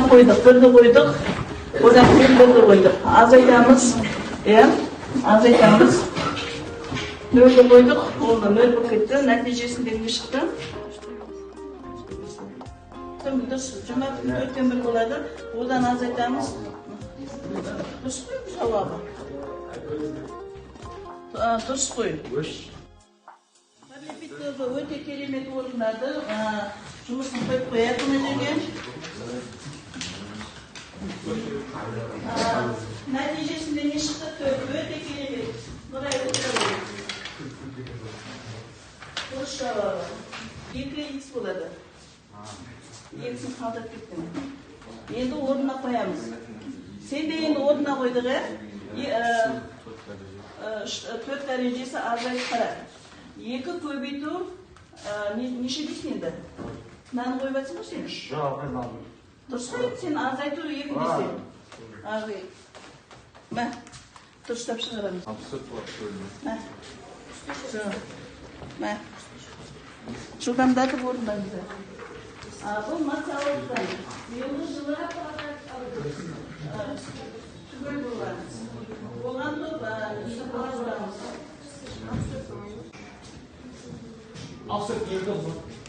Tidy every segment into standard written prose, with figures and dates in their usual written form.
Koyduk, birді koyduk. Odan keyin birді koyduk. Az aytamiz, az aytamiz. Nölді koyduk, oldu, nөл болып ketті. Нәтижесінде не шықты? Жұма күн 4-тен 1 болады. Одан az aytamiz. Дұрыс қой, жауабы. Дұрыс қой. Бірлепит өте керемет орындады. Жұмысын қойып қояды мына жерге. Нәтижесінде не шықты? 4. Өте керемет. Нұрай отырады. Дұрыс жауабы. 2х болады. 2сын қалдырып кеттім. Енді орнына қоямыз. Сен де енді орнына қойдық, 4 дәрежесі азайып қарады. 2 көбейту неше дейсің енді? Мынаны қойып атсың ғой сен? Жоқ, дұрыс қой, сен азайту 2 дейсің. Ағай. Мә, дұрыстап шығарамыз. Мә. Мә. Жылдамдатып орындаңыздар. Бұл массалықтан. Биылғы жылы түгел болған. Болған топ жүрамыз.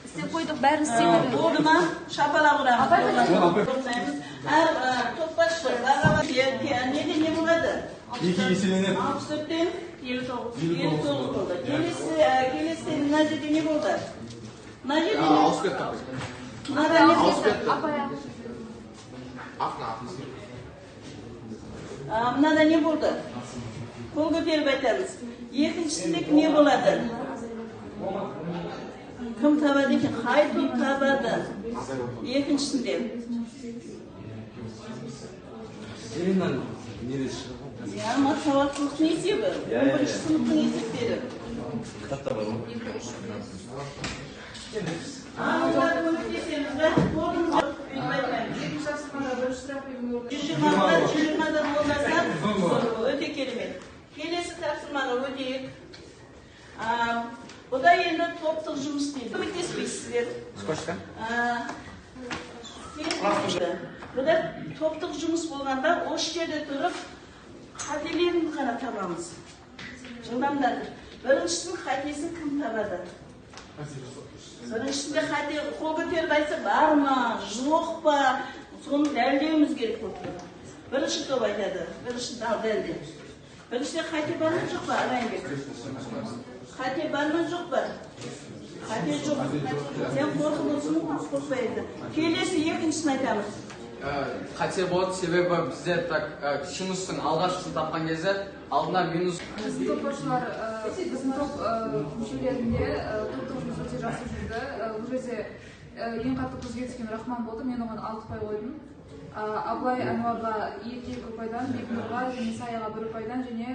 Істеп қойдық, бәрін істедік. Орнына шапалақ ұрамыз. Әр топбашы, неде не болады? 2 еселенеді. 64-тен 59 болды. Келестен мына жерде не болды? Мына жерде не? Ауысып кетті. Мынада не болды? Мынада не болды? Қол көтеріп айтамыз. Екіншісінде не болады? Кім табады екен? Қай топ табады? Екіншісінде. Елінен неде шығып? Массауаттылықтың есебі. 11-ші сыныптың есептері. Кітапта бар ма? Оларды көмектесеміз бе? Орнымыз жоқ. Өйтіп айтмаймыз. 120-дан болмаса өте керемет. Келесі тапсырмаға өтейік. Бұда енді топтық жұмыс дейді. Көмектеспейсіздер. Сколько? Бұда топтық жұмыс болғанда осы жерде тұрып қателерін ғана табамыз. Жылдамдатыр. Біріншісінің қатесін кім табады? Біріншісінде қате қол көтеріп айтса бар ма, жоқ па, соны дәлдеуіміз керек болып тұр. Бірінші топ айтады. Бірінші дәлде. Біріншісінде қате бар ма, жоқ па? Арайынбек. Қате бар ма, жоқ па? Қате жоқ. Сен қорқынысың ма, қорқпайды. Келесі екіншісін айтамыз. Қате болады, себебі біздер жұмыстың алғашқысын тапқан кезде алдына минус. Біздің топбашылар, біздің топ мүшелерінде топтық жұмыс өте жақсы жүрді. Бұл жерде ең қатты көзге түскен Рахман болды, мен оған 6 ұпай қойдым. Абылай Әнуарға 2 ұпайдан, Бекнұрға және Саяға 1 ұпайдан және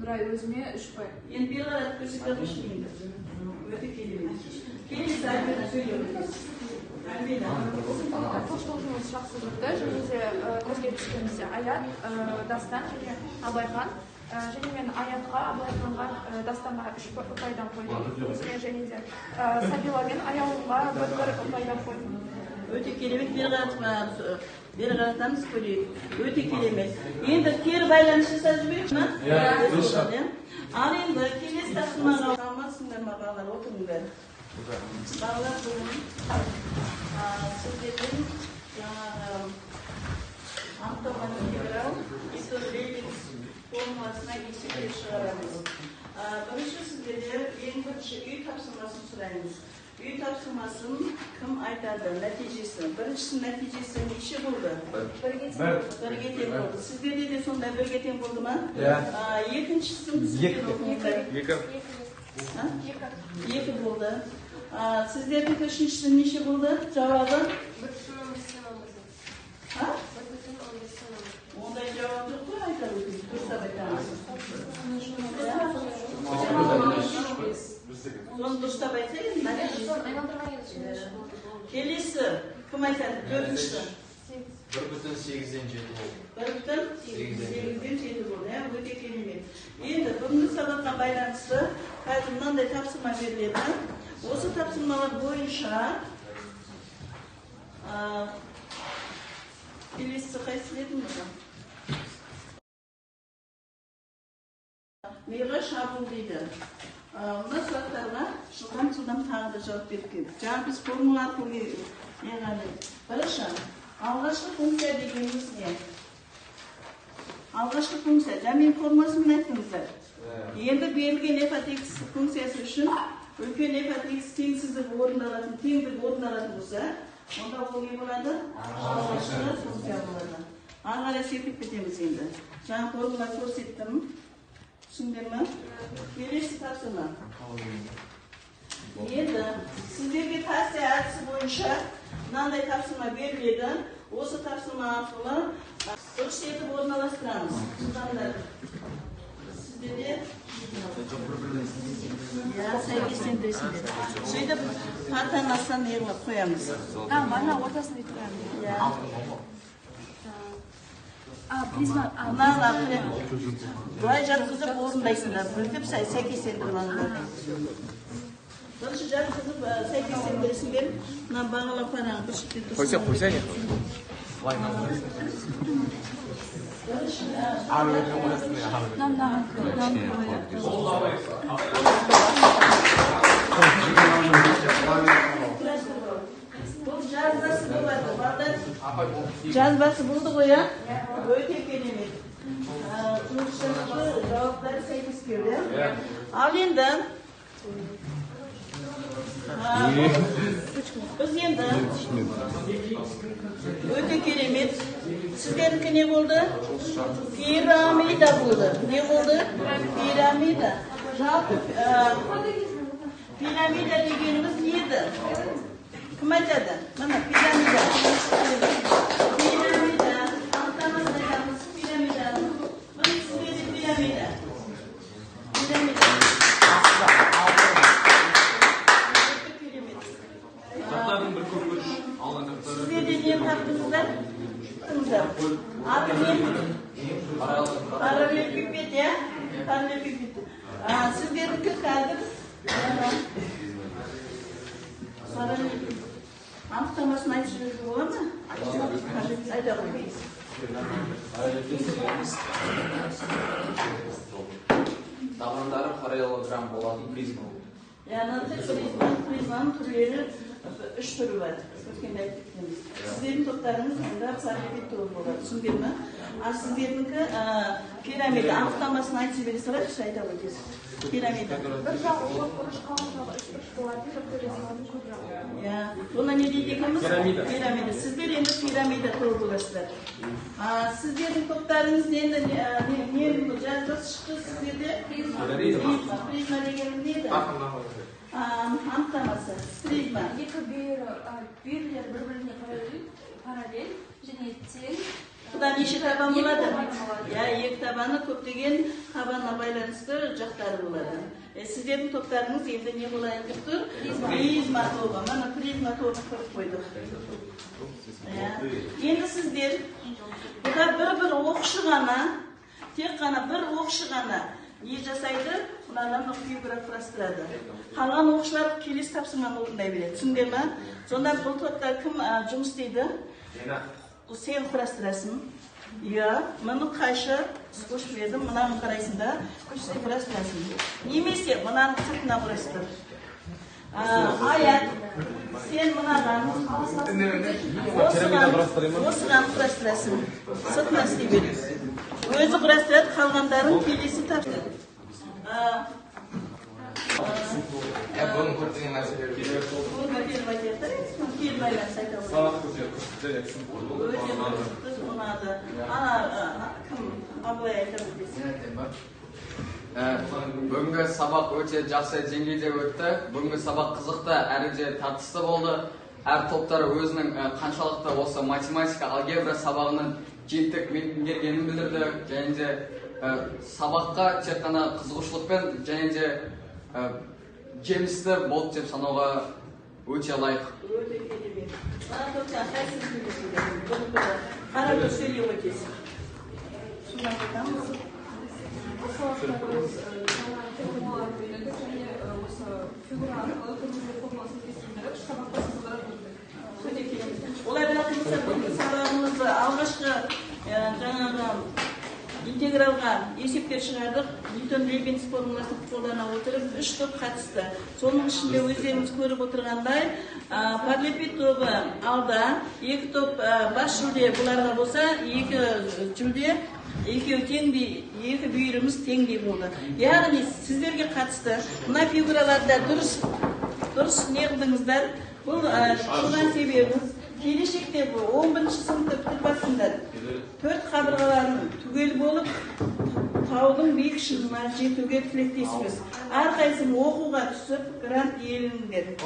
Нұрай өзіме 3 ұпай. Енді бір қарат көрсетіп ішмейді. Өте керемет. Келесі Альбина сөйлеуіміз. Альбина. Топтық жұмыс жақсы жүрді. Және де көзге түскенімізде Аят, Дастан және Абайхан. Және мен Аятқа, Абылайханға, Дастанға 3 ұпайдан қойдым. Және де Сабила мен Аяулға 1 ұпайдан қойдым. Өте керемет. Бері қаратамыз көрейік. Өте керемет. Енді кері байланыс жасап жіберейік ма? Ал енді келесі тапсырмаға қалмасыңдар ма балалар, отырыңдар. Балалар бүгін сіздердің жаңағы анықталған интеграл исорлеликс формуласына есептеп шығарамыз. Бірінші сіздерде ең бірінші үй тапсырмасын сұраймыз. Үй тапсырмасын кім айтады? Нәтижесін. Біріншісінің нәтижесі неше болды? 1-ге тең болды. Сіздерде де сонда 1-ге тең болды ма? Екіншісін сіздер оқыңыздар. 2 болды. Сіздердің үшіншісі неше болды? Жауабы? Onday cevap yok mu? Aytalı ki. Dursa bakamız. Onu dursa bakayım. Kelisi. Kim aytadı? Dördüncüsü. 1,8'den 7 oldu. 1,8'den 7 oldu. Öte kelime. Endi bugungi sabakka baylanışlı hozir mындай topshirma beriladi. O'sha topshirmalar bo'yicha kelesi qaysi dedim buni? Mega Shabul deydi. Buna suratlarga жылдан тағы да жауап беріп келдік. Жаңа біз формула арқылы яғни бірінші алғашқы функция дегеніміз не? Алғашқы функция, жаңа мен формуласын айттыңыздар. Енді берілген f(x) функциясы үшін үлкен f(x) теңсіздік орындалатын болса, онда ол не болады? Алғашқы функция болады. Ары қарай серпіп кетеміз енді. Жаңа формула көрсеттім. Түсіндіңдер ме? Келесі тапсырма. Енді сіздерге пәсте әдісі бойынша мынандай тапсырма беріледі. Осы тапсырма арқылы дұрыс етіп орналастырамыз. Жылдандар. Сіздерде сәйкестендіресіңдер. Сөйтіп партаның астынан неғылып қоямыз. Ана ортасында өйтіп қоямыз. Бұлай жатқызып орындайсыңдар. Бүйтіп сәйкестендіріп алыңдар. Бірінші жатқызып сәйкестендіресіңдер. Мына бағалап қараңыз. Қойса не? Бұл жазбасы болады. Бағдар жазбасы болды ғой, а? Өте керемет. Жұмысшылығы жауаптары сәйкес келді. Ал енді біз енді өте керемет. Сіздердікі не болды? Пирамида болды. Не болды? Пирамида. Жалпы пирамида дегеніміз не еді? Кім айтады? Мына пирамида. Пирамида. Антамызда айтамыз пирамида. Бұл сіздерде пирамида. Пирамида. Жақтардың бір көп көріш алған жақтары. Сіздерде не таптыңыздар? Аты не? Параллелепипед, я? Параллелепипед. Сіздердікі қазір параллелепипед. Анықтамасын айтып жіберуге болады ма? Айта қойыңыз. Табандары параллелограмм болатын призма. Яғни призманың түрлері үш түрі бар. Өткенде айтып кетеміз. Сіздердің топтарыңыз онда параллелепипед тобы болады. Түсіндіңдер ме? Ал сіздердікі пирамида. Анықтамасын айтып жібере салайықшы, айта қойыңыз. Пирамида. Бір жағы оқ бұрыш, қалған жағы үш болады, бір төресінің көп жағы. Бұны не дейді екенбіз? Пирамида. Сіздер енді пирамида тобы боласыздар. Сіздердің топтарыңыз енді не жазбасы шықты сіздерде? Призма дегеніміз не еді? Анықтамасы. Призма. Екі бүйірлер бір-біріне параллель және тең. Бұда неше табан болады? Екі табаны көптеген табанына байланысты жақтары болады. Сіздердің топтарыңыз енді не болайын деп тұр? Призма тобы. Мына призма тобы көріп қойдық. Енді сіздер бұда бір оқшы ғана, тек қана бір оқшы ғана не жасайды? Бұнадан фигура құрастырады. Қалған оқшылар келесі тапсырманы орындай береді. Түсіндіңдер ме? Сонда бұл топта кім жұмыс істейді? Сен құрастырасың. Мұны қайшы қосып едім, мынаны қарайсың да, сен құрастырасың. Немесе мұнаны сыртына құрастыр. Аят, сен мұнаған осыған құрастырасың. Сыртына істей береді. Өзі құрастырады, қалғандарын келесі тапсырады. Бұның көптеген нәрселері керек. Бұны келмайлар сайта болады. Өте ұнады. Кім абылай айта білдесін? Бүгінгі сабақ өте жақсы деңгейде өтті. Бүгінгі сабақ қызықты, әрі де тартысты болды. Әр топтар өзінің қаншалықты осы математика, алгебра сабағының жиынтық меңгергенін білдірді, және де сабаққа тек қана қызығушылықпен және де жемісті болды деп санауға өте лайық. Өте керемет. Тоқтар, қайсысы білесіңдер? Қарап сөйлеп өтесің. Шындан айтамыз. Осы уақытта біз формулаларды үйрендік және осы фигура арқылы көңілді формуласын кескендіріп сабақта сызғырып жүрдік. Өте керемет. Олай болатын болса, бүгінгі сабағымызды алғашқы жаңағы интегралға есептер шығардық. Ньютон-Лейбниц формуласын қолдана отырып 3 топ қатысты. Соның ішінде өздеріңіз көріп отырғандай, Парлепит тобы алда, 2 топ бас жүлде бұларға болса, 2 жүлде, 2 теңдей, 2 бүйіріміз теңдей болды. Яғни сіздерге қатысты мына фигураларда дұрыс не қылдыңыздар. Бұл шуған себебіміз келешекте 11-ші сыныпты бітіріп басыңдар. 4 қабырғаларын түгел болып, таудың биік шыңына жетуге тілектеспіз. Әрқайсың оқуға түсіп, грант иеленіңдер.